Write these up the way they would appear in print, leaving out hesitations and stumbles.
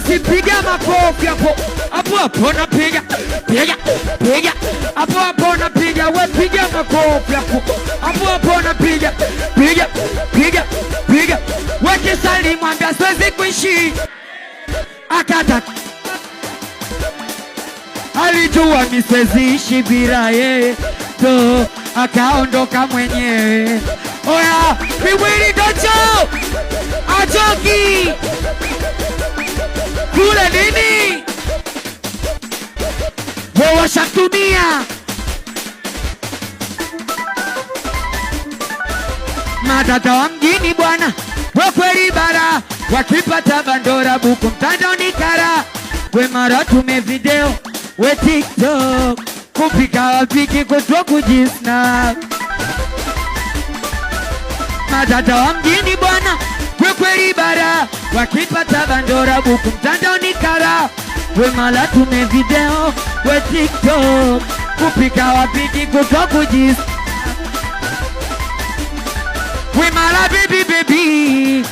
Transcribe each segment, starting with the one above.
basi piga makofi hapo. Hapo napiga. Piga. Hapo napiga. We piga makofi hapo. Hapo napiga. Piga. We kisali mwambia siwezi kuishi. Akata. Alijua misizishi bila yeye. To akaondoka mwenyewe. Oya, miwili docho. Ajoki. Kule nini? Wewa shatumia. Matata wa mjini bwana. Wakweli bara. Wakipata bandora buku mtandaoni kara. We mara tume video. We TikTok. Kupika wapiki kutwa kujisna. Matata wa mjini bwana. We kweli bara. Wakipata bandora buku mtandaoni kara. We mala tume video. We TikTok. Kupika wapiki kutwa kujisna. We mala baby.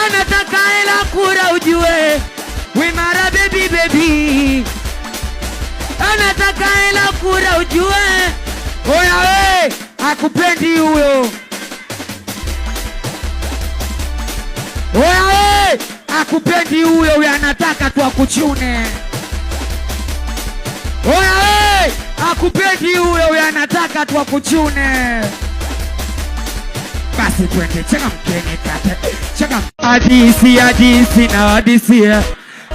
Anataka hela kura ujue. We mala baby. Anataka hela kura ujue. Oya we, hakupendi huyo. Oya we, hakupendi huyo. We anataka tu akuchune. Oya we, hakupendi huyo. We anataka tu akuchune. Basi twende cheka mkeni kate. Cheka hadisi na hadisia.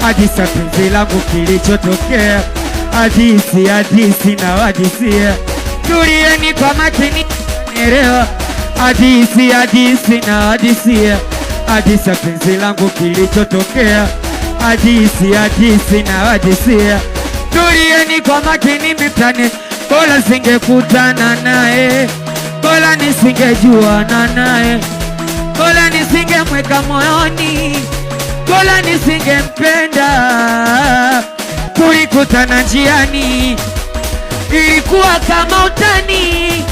Hadisi penzi langu kilichotokea. Hadisi na hadisia. Tulieni kwa makini nerewa. Hadisi na hadisia. Hadisi penzi langu kilichotokea. Hadisi na hadisia. Tulieni kwa makini mitane. Bola singekutana nae. Bola nisingejuana nae. Bola nisingemweka moyoni. Bola nisingempenda. Tulikutana njiani. Ilikuwa kama utani.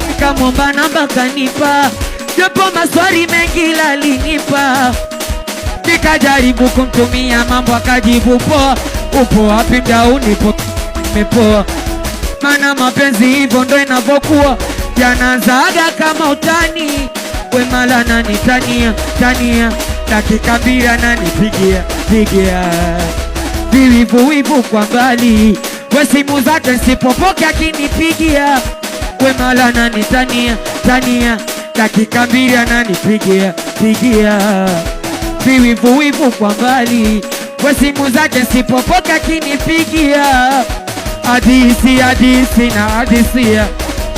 Nikamwomba namba kanipa. Japo maswali mengi alinipa. Nikajaribu kumtumia mambo akajibu poa. Upo wapi mdau nipo nimepoa. Mana mapenzi hivyo ndo inavyokuwa. Yanaanzaga kama utani. We mala nani tania. Dakika mbili ananipigia. Vivu kwa mbali. We simu zake nsipopoke akinipigia. We mala nani tania. Dakika mbili ananipigia. Vivu kwa mbali. We simu zake nsipopoke akinipigia. Hadisi na hadisia.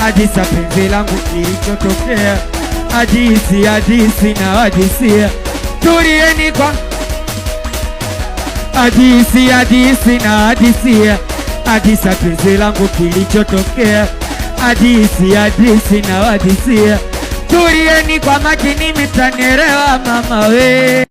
Hadisi penzi langu kilichotokea. Hadisi na hadisia. Tulieni kwa hadisi na hadisia. Hadisi penzi langu kilichotokea. Hadisi na hadisia. Tulieni kwa makini mitanerewa mama we.